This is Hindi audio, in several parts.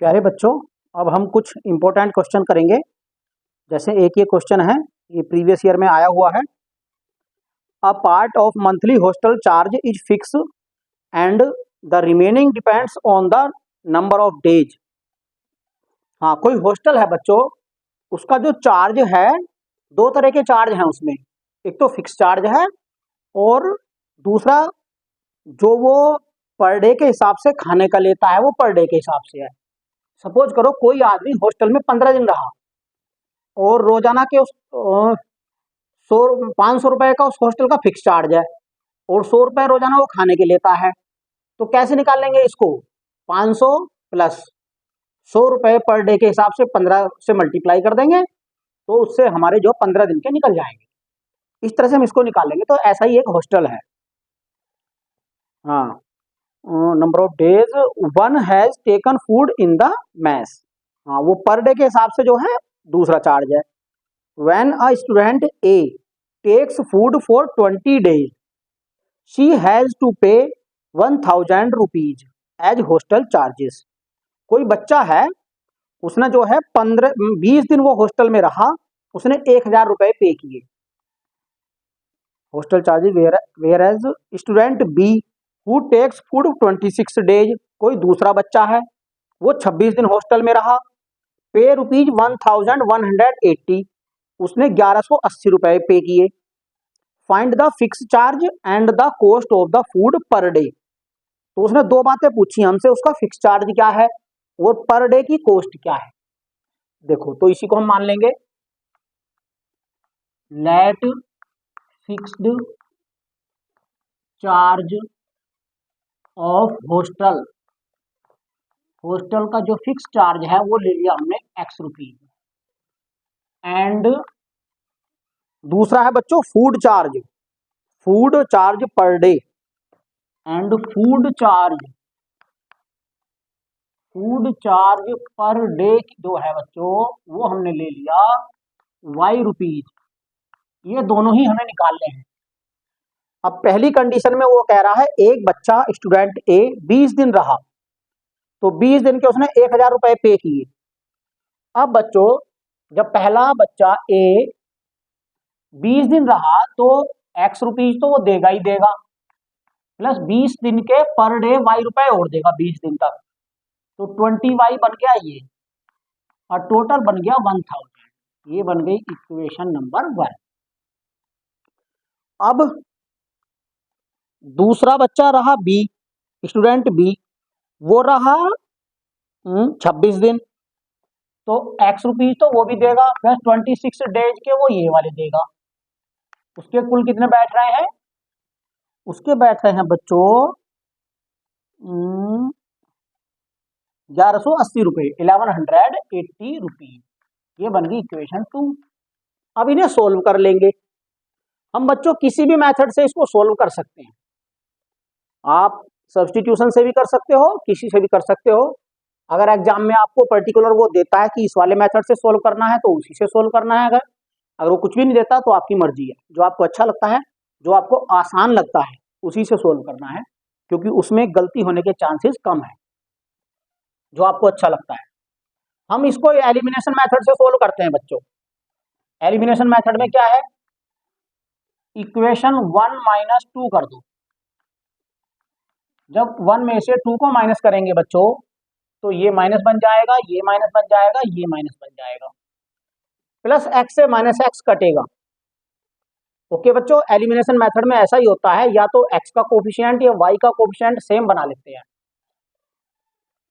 प्यारे बच्चों, अब हम कुछ इम्पोर्टेंट क्वेश्चन करेंगे। जैसे एक ये क्वेश्चन है, ये प्रीवियस ईयर में आया हुआ है। A part of monthly hostel charge is fix and the remaining depends on the number of days. हाँ, कोई हॉस्टल है बच्चों, उसका जो चार्ज है, दो तरह के चार्ज हैं उसमें। एक तो फिक्स चार्ज है और दूसरा जो वो पर डे के हिसाब से खाने का लेता है, वो पर डे के हिसाब से है। सपोज करो कोई आदमी हॉस्टल में 15 दिन रहा और रोजाना के उस 500 रुपए का उस हॉस्टल का फिक्स चार्ज है और 100 रुपए रोजाना वो खाने के लेता है। तो कैसे निकाल लेंगे इसको? 500 प्लस 100 रुपए पर डे के हिसाब से 15 से मल्टीप्लाई कर देंगे, तो उससे हमारे जो 15 दिन के निकल जाएंगे। इस तरह से हम इसको निकाल लेंगे। तो ऐसा ही एक हॉस्टल है। हाँ, number of days one has taken food in the mess. हाँ, वो पर डे के हिसाब से जो है दूसरा चार्ज है। When a student A takes food for 20 days, she has to pay 1000 rupees as hostel charges. कोई बच्चा है, उसने जो है 20 दिन वो हॉस्टल में रहा, उसने 1000 रुपए पे किए hostel charges. Whereas student B who takes food 26 days, कोई दूसरा बच्चा है, वो 26 दिन हॉस्टल में रहा, पे रुपीज 1180, उसने 1180 रुपए पे किए। Find the fix charge and the cost of the food per day. तो उसने दो बातें पूछी हमसे, उसका फिक्स चार्ज क्या है और पर डे की कॉस्ट क्या है। देखो, तो इसी को हम मान लेंगे, let fixed charge of hostel. Hostel का जो फिक्स चार्ज है वो ले लिया हमने एक्स रुपीज। एंड दूसरा है बच्चों food charge per day. And food charge per day जो है बच्चों, वो हमने ले लिया वाई रुपीज। ये दोनों ही हमें निकालने हैं। अब पहली कंडीशन में वो कह रहा है एक बच्चा स्टूडेंट ए 20 दिन रहा, तो 20 दिन के उसने 1000 रुपए पे किए। अब बच्चों, जब पहला बच्चा ए 20 दिन रहा तो एक्स रुपीज तो वो देगा ही देगा, प्लस 20 दिन के पर डे वाई रुपए और देगा 20 दिन तक, तो 20y बन गया ये, और टोटल बन गया 1000। ये बन गई इक्वेशन नंबर 1। अब दूसरा बच्चा रहा बी, स्टूडेंट बी, वो रहा 26 दिन, तो एक्स रुपीज तो वो भी देगा, प्लस 26 डेज के वो ये वाले देगा। उसके कुल कितने बैठ रहे हैं? उसके बैठ रहे हैं बच्चों 1180 रुपए, 1180 रुपीज। ये बन गई इक्वेशन 2। अब इन्हें सोल्व कर लेंगे हम बच्चों। किसी भी मेथड से इसको सोल्व कर सकते हैं। आप सब्स्टिट्यूशन से भी कर सकते हो, किसी से भी कर सकते हो। अगर एग्जाम में आपको पर्टिकुलर वो देता है कि इस वाले मेथड से सोल्व करना है, तो उसी से सोल्व करना है। अगर वो कुछ भी नहीं देता तो आपकी मर्जी है, जो आपको अच्छा लगता है, जो आपको आसान लगता है, उसी से सोल्व करना है, क्योंकि उसमें गलती होने के चांसेस कम है। जो आपको अच्छा लगता है। हम इसको एलिमिनेशन मेथड से सोल्व करते हैं बच्चों। एलिमिनेशन मेथड में क्या है? इक्वेशन 1 माइनस 2 कर दो। जब 1 में से 2 को माइनस करेंगे बच्चों, तो ये माइनस बन जाएगा, ये माइनस बन जाएगा, ये माइनस बन जाएगा, प्लस एक्स से माइनस एक्स कटेगा। ओके बच्चों, एलिमिनेशन मेथड में ऐसा ही होता है, या तो एक्स का कोफिशिएंट या वाई का कोफिशिएंट सेम बना लेते हैं,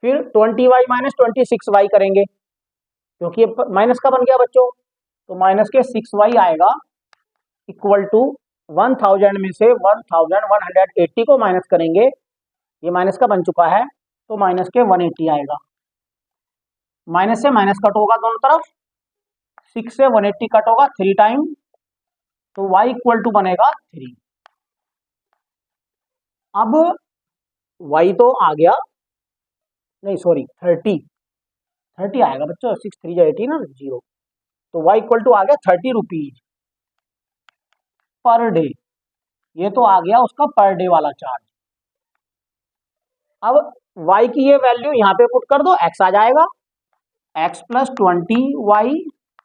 फिर 20y माइनस 26y करेंगे, क्योंकि ये माइनस का बन गया बच्चों, तो माइनस के 6y आएगा, इक्वल टू 1000 में से 1180 को माइनस करेंगे, ये माइनस का बन चुका है, तो माइनस के 180 आएगा। माइनस से माइनस कट होगा दोनों तरफ, 6 से 180 कट होगा 3 टाइम, तो y इक्वल टू बनेगा 3। अब y तो आ गया, नहीं सॉरी 30 आएगा बच्चों, 6 3 18 ना 0, तो y इक्वल टू आ गया 30 रुपीज पर डे। ये तो आ गया उसका पर डे वाला चार्ज। अब y की ये वैल्यू यहाँ पे पुट कर दो, x आ जाएगा, x plus 20y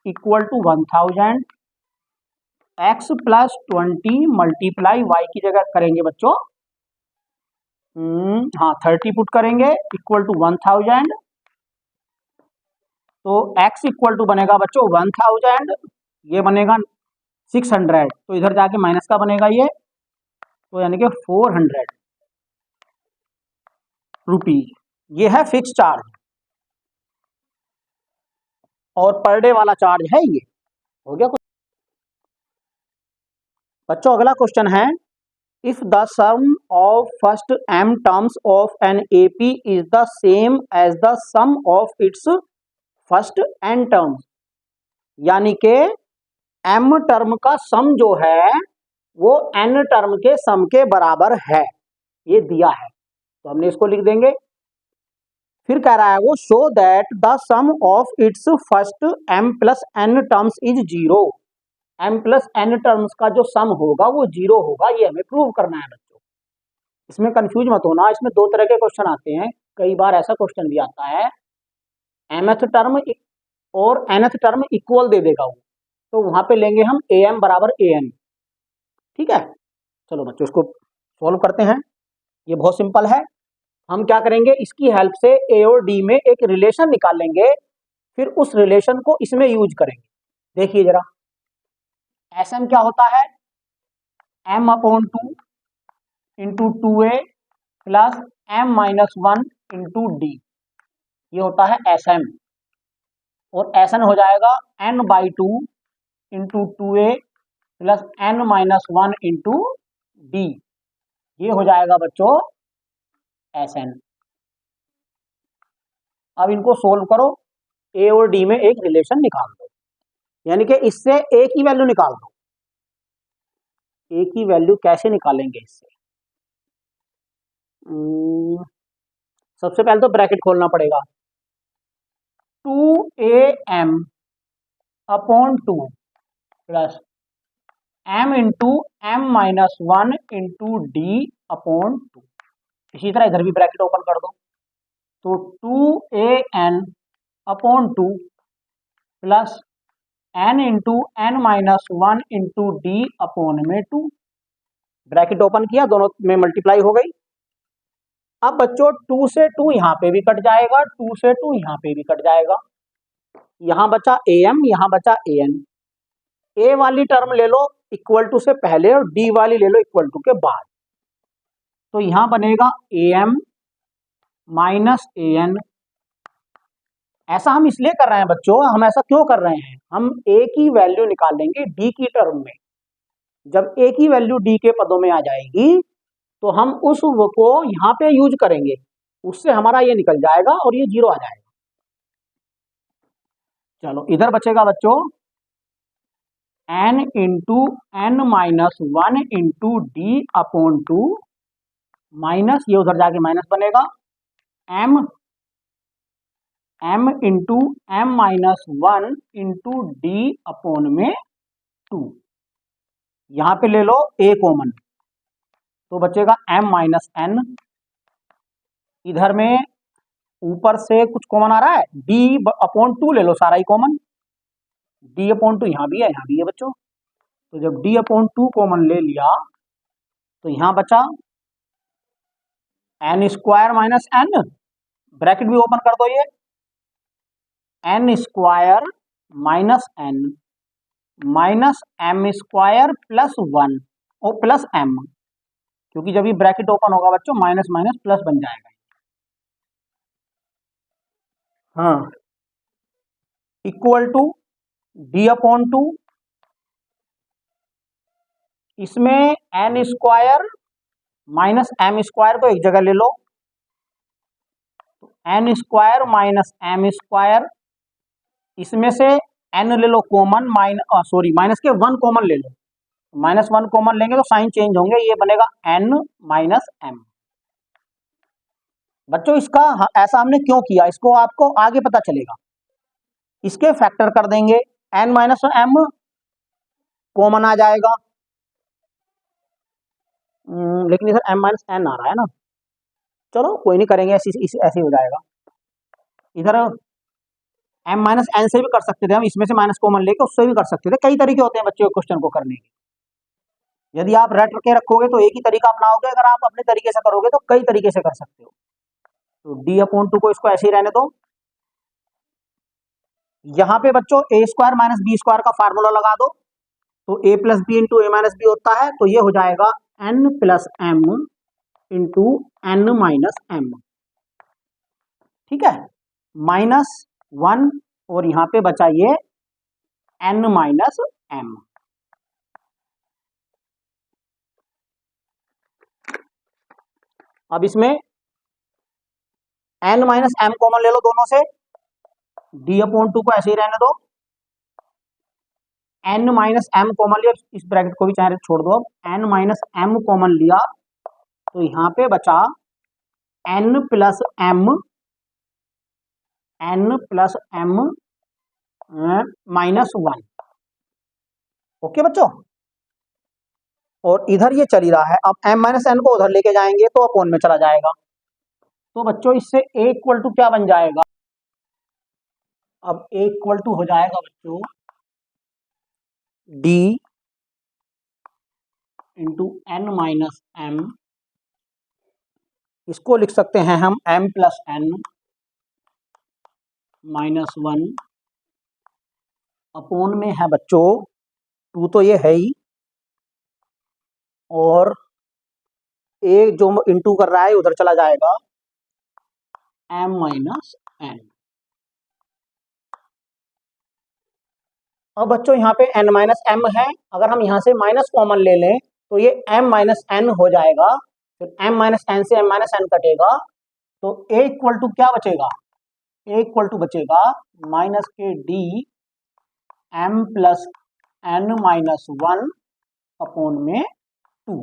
equal to 1000, x plus 20 multiply y की जगह करेंगे बच्चों, हाँ 30 पुट करेंगे इक्वल टू 1000, तो x इक्वल टू बनेगा बच्चों 1000, ये बनेगा 600, तो इधर जाके माइनस का बनेगा ये, तो यानी कि 400 रुपीज, ये है फिक्स चार्ज और पर डे वाला चार्ज है ये। हो गया कुछ बच्चों? अगला क्वेश्चन है, if the sum of first m terms of an AP is the same as the sum of its first n terms, यानी के m टर्म का सम जो है वो n टर्म के सम के बराबर है, ये दिया है, तो हमने इसको लिख देंगे। फिर कह रहा है वो, show that the sum of its first m plus n terms is 0, m plus n terms का जो सम होगा वो 0 होगा, ये हमें प्रूव करना है बच्चों। इसमें कंफ्यूज मत होना, इसमें दो तरह के क्वेश्चन आते हैं, कई बार ऐसा क्वेश्चन भी आता है mth टर्म और nth टर्म इक्वल दे देगा वो, तो वहां पे लेंगे हम am बराबर an, ठीक है। चलो बच्चों इसको सॉल्व करते हैं, ये बहुत सिंपल है। हम क्या करेंगे, इसकी हेल्प से a और d में एक रिलेशन निकाल लेंगे, फिर उस रिलेशन को इसमें यूज करेंगे। देखिए जरा, Sm क्या होता है, m upon 2 into 2a plus m minus 1 into D, ये होता है Sm, और Sn हो जाएगा n by 2 into 2a plus n minus 1 into D, ये हो जाएगा बच्चों Sn। अब इनको सोल्व करो, a और d में एक रिलेशन निकाल दो, यानी कि इससे a की वैल्यू निकाल दो। a की वैल्यू कैसे निकालेंगे इससे? सबसे पहले तो ब्रैकेट खोलना पड़ेगा, 2am upon 2 plus m into m minus 1 into D upon 2, इसी तरह इधर भी ब्रैकेट ओपन कर दो, तो 2an upon 2 plus n into n minus 1 into D upon में 2, ब्रैकेट ओपन किया, दोनों में मल्टीप्लाई हो गई। अब बच्चों 2 से 2 यहाँ पे भी कट जाएगा, 2 से 2 यहाँ पे भी कट जाएगा, यहाँ बचा am, यहाँ बचा an, a वाली टर्म ले लो इक्वल टू से पहले और d वाली ले लो इक्वल टू के बाद, तो यहाँ बनेगा am माइनस an। ऐसा हम इसलिए कर रहे हैं बच्चों, हम ऐसा क्यों कर रहे हैं, हम a की वैल्यू निकालेंगे d की टर्म में, जब a की वैल्यू d के पदों में आ जाएगी तो हम उस को यहाँ पे यूज करेंगे, उससे हमारा ये निकल जाएगा और ये 0 आ जाएगा। चलो इधर बचेगा बच्चों n into n minus 1 into D upon 2 minus, ये उधर जाके माइनस बनेगा, m into m minus 1 into D upon में 2, यहाँ पे ले लो a कॉमन, तो बचेगा m माइनस n, इधर में ऊपर से कुछ कॉमन आ रहा है, d अपॉन 2 ले लो सारा ही कॉमन, d अपॉन 2 यहाँ भी है, यहाँ भी है बच्चों, तो जब d अपॉन 2 कॉमन ले लिया तो यहाँ बचा n square minus n, bracket भी ओपन कर दो, ये n square minus n minus m square plus 1 और प्लस m, क्योंकि जब ये ब्रैकेट ओपन होगा बच्चों माइनस माइनस प्लस बन जाएगा, हाँ, इक्वल टू d अपॉन 2, इसमें n square minus m square को एक जगह ले लो, n square minus m square, इसमें से n ले लो कॉमन, माइनस के 1 कॉमन ले लो, माइनस 1 कॉमन लेंगे तो साइन चेंज होंगे, ये बनेगा n माइनस m। बच्चों इसका ऐसा हमने क्यों किया, इसको आपको आगे पता चलेगा, इसके फैक्टर कर देंगे, n माइनस m कॉमन आ जाएगा, लेकिन इधर m माइनस n आ रहा है ना, चलो कोई नहीं, करेंगे ऐसे ही हो जाएगा। इधर m माइनस एन से भी कर सकते थे हम, इसमें से माइनस कॉमन लेके उससे भी कर सकते थे। कई तरीके होते हैं बच्चों क्वेश्चन को करने के। यदि आप रट के रखोगे तो एक ही तरीका अपनाओगे, अगर आप अपने तरीके से करोगे तो कई तरीके से कर सकते हो। तो d/2 को इसको ऐसे ही रहने दो। यहाँ पे बच्चों A square minus B square का फार्मूला लगा दो, तो A plus B into A minus B होता है, तो ये हो जाएगा n plus M into N minus M. ठीक है, -1 और यहाँ पे बचा ये n माइनस एम। अब इसमें n माइनस एम कॉमन ले लो दोनों से, d/2 को ऐसे ही रहने दो। n माइनस एम कॉमन लिया, इस ब्रैकेट को भी चाहे छोड़ दो। अब n माइनस एम कॉमन लिया तो यहाँ पे बचा n प्लस एम -1। ओके बच्चों, और इधर ये चल ही रहा है। अब m माइनस एन को उधर लेके जाएंगे तो अपोन में चला जाएगा। तो बच्चों इससे a इक्वल टू क्या बन जाएगा? अब a इक्वल टू हो जाएगा बच्चों d into N minus M. इसको लिख सकते हैं हम m प्लस एन -1 अपोन में है बच्चों 2 तो ये है ही, और a जो इंटू कर रहा है उधर चला जाएगा m माइनस एन। अब बच्चों यहाँ पे n माइनस एम है, अगर हम यहाँ से माइनस कॉमन ले लें तो ये m माइनस एन हो जाएगा। फिर m माइनस एन से m माइनस एन कटेगा, तो a इक्वल टू क्या बचेगा? a इक्वल टू बचेगा माइनस के d m plus N -1 upon में 2।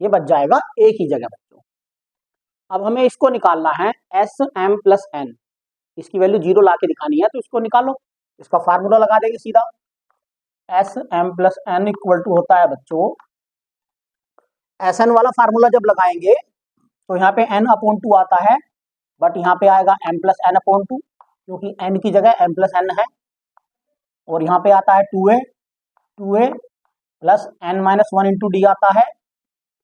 ये बच जाएगा एक ही जगह बच्चों। अब हमें इसको निकालना है एस एम प्लस एन, इसकी वैल्यू 0 ला के दिखानी है, तो इसको निकालो। इसका फार्मूला लगा देंगे सीधा, S M plus N equal to होता है बच्चों, एस एन वाला फार्मूला जब लगाएंगे तो यहाँ पे एन अपॉन 2 आता है, बट यहाँ पे आएगा एम प्लस एन अपॉन 2, क्योंकि एन की जगह एम प्लस एन है। और यहाँ पे आता है 2a plus N minus 1 into D आता है,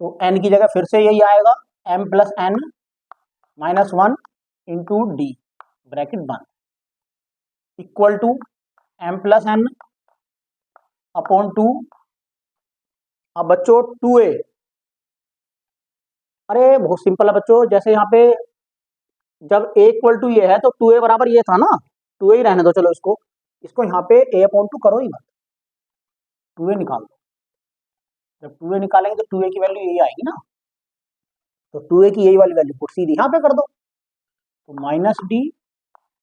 तो एन की जगह फिर से यही आएगा M plus N -1 into D bracket बंद equal to M plus N upon 2। अब बच्चों 2a, अरे बहुत सिंपल है बच्चों, जैसे यहाँ पे जब a इक्वल टू ये है तो 2a बराबर ये था ना, 2a ही रहने दो। चलो इसको यहाँ पे a अपॉन 2 करो ही मत, 2a निकाल दो। जब 2a निकालेंगे तो 2a की वैल्यू यही आएगी ना, तो 2a की यही वाली वैल्यू पुट सीधी यहाँ पे कर दो, तो minus D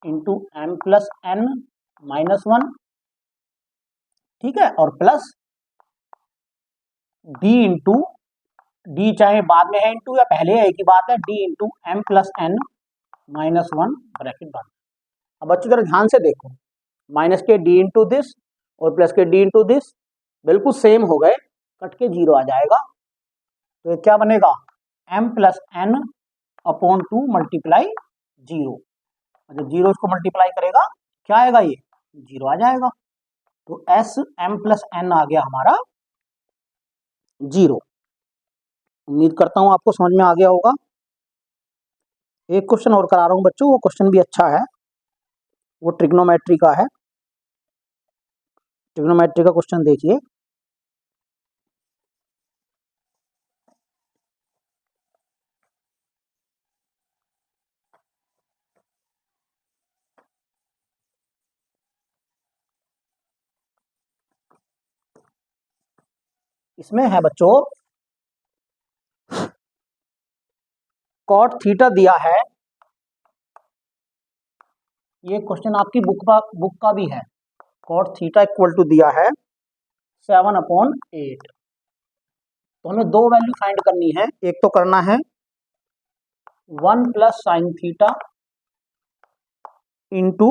into M plus N -1, ठीक है, और प्लस डी इंटू डी, चाहे बाद में है इंटू या पहले है, एक ही बात है, D into M plus N -1 bracket बंद। अब बच्चों जरा ध्यान से देखो, माइनस के डी इंटू दिस और प्लस के डी इंटू दिस बिल्कुल सेम हो गए, कट के 0 आ जाएगा। तो ये क्या बनेगा? m plus N upon 2 multiply 0। जब 0 इसको मल्टीप्लाई करेगा क्या आएगा? ये 0 आ जाएगा। तो एस एम प्लस एन आ गया हमारा 0। उम्मीद करता हूं आपको समझ में आ गया होगा। एक क्वेश्चन और करा रहा हूं बच्चों, वो क्वेश्चन भी अच्छा है, वो ट्रिग्नोमेट्री का है। ट्रिग्नोमेट्री का क्वेश्चन देखिए, इसमें है बच्चों कॉट थीटा दिया है। ये क्वेश्चन आपकी बुक का भी है। कॉट थीटा इक्वल टू दिया है 7/8। तो हमें दो वैल्यू फाइंड करनी है। एक तो करना है 1 plus sine theta into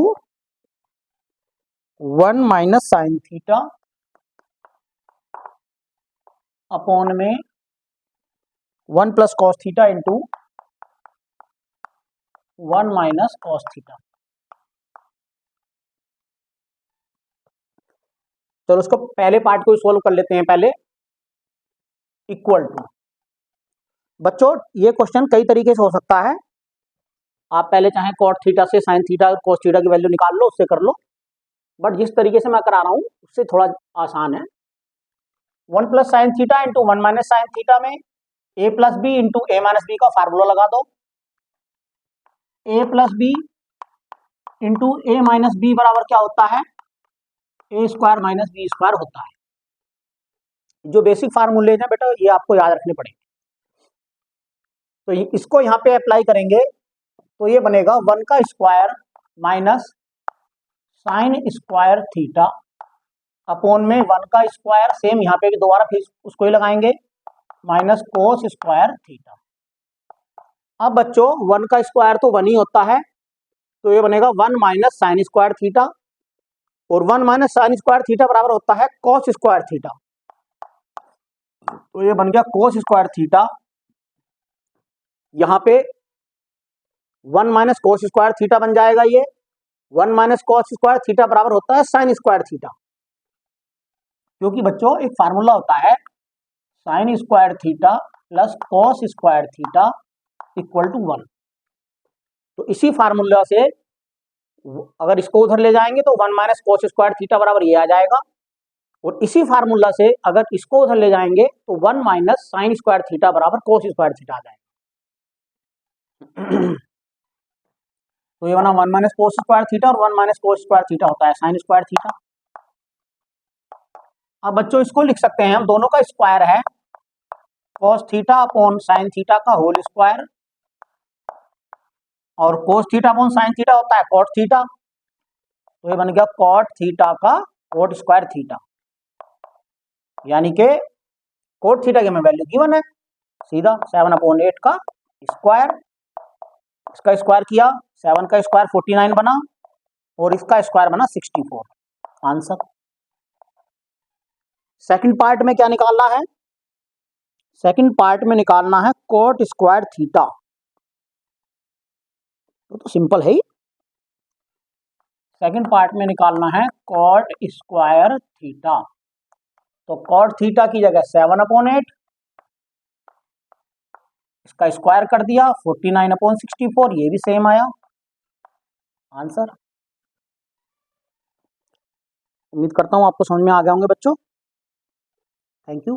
1 minus sine theta upon में 1 plus cos theta into 1 minus cos theta. चलो उसको पहले पार्ट को सोल्व कर लेते हैं पहले। इक्वल टू, बच्चों ये क्वेश्चन कई तरीके से हो सकता है। आप पहले चाहे कॉट थीटा से साइन थीटा कोस थीटा की वैल्यू निकाल लो, उससे कर लो, बट जिस तरीके से मैं करा रहा हूं उससे थोड़ा आसान है। 1 plus sine theta into 1 minus sine theta में a plus B into A minus B का फार्मूला लगा दो। a plus B into A minus B बराबर क्या होता है, A square minus B square होता है। जो बेसिक फार्मूले हैं बेटा ये आपको याद रखने पड़ेंगे। तो इसको यहाँ पे अप्लाई करेंगे तो ये बनेगा 1 का square minus sign square theta upon में 1 का स्क्वायर, सेम यहाँ पे भी दोबारा फिर उसको ही लगाएंगे, माइनस कोस स्क्वायर थीटा। अब बच्चों 1 का स्क्वायर तो 1 ही होता है, तो ये बनेगा 1 माइनस साइन स्क्वायर थीटा, और 1 माइनस साइन स्क्वायर थीटा बराबर होता है कॉस स्क्वायर थीटा। तो ये बन गया कोस स्क्वायर थीटा। यहाँ पे 1 माइनस कोस स्क्वायर थीटा बन जाएगा, ये 1 माइनस कॉस स्क्वायर थीटा बराबर होता है साइन स्क्वायर थीटा, क्योंकि बच्चों एक फार्मूला होता है sine square theta plus cos square theta equal to 1। तो इसी फार्मूला से अगर इसको उधर ले जाएंगे तो 1 माइनस कॉस स्क्वायर थीटा बराबर ये आ जाएगा, और इसी फार्मूला से अगर इसको उधर ले जाएंगे तो 1 माइनस साइन स्क्वायर थीटा बराबर कॉस स्क्वायर थीटा आ जाएगा। तो ये बना 1 माइनस कोस स्क्वायर थीटा, और 1 माइनस कोस स्क्वायर थीटा होता है साइन स्क्वायर थीटा। अब बच्चों इसको लिख सकते हैं हम, दोनों का स्क्वायर है cos theta upon sine theta का होल स्क्वायर, और cos theta upon sine theta होता है कॉट थीटा। तो ये बन गया कॉट थीटा का कोट स्क्वायर थीटा, यानी कि कोट थीटा की हमें वैल्यू गिवन है, सीधा 7/8 का स्क्वायर, इसका स्क्वायर किया 7 का स्क्वायर 49 बना, और इसका स्क्वायर बना 64। आंसर। सेकंड पार्ट में क्या निकालना है, सेकंड पार्ट में निकालना है कोट स्क्वायर थीटा। तो सिंपल है ही, सेकंड पार्ट में निकालना है कॉट स्क्वायर थीटा। तो कॉट थीटा की जगह 7/8, इसका स्क्वायर कर दिया 49/64, ये भी सेम आया आंसर। उम्मीद करता हूं आपको समझ में आ गए होंगे बच्चों। Thank you.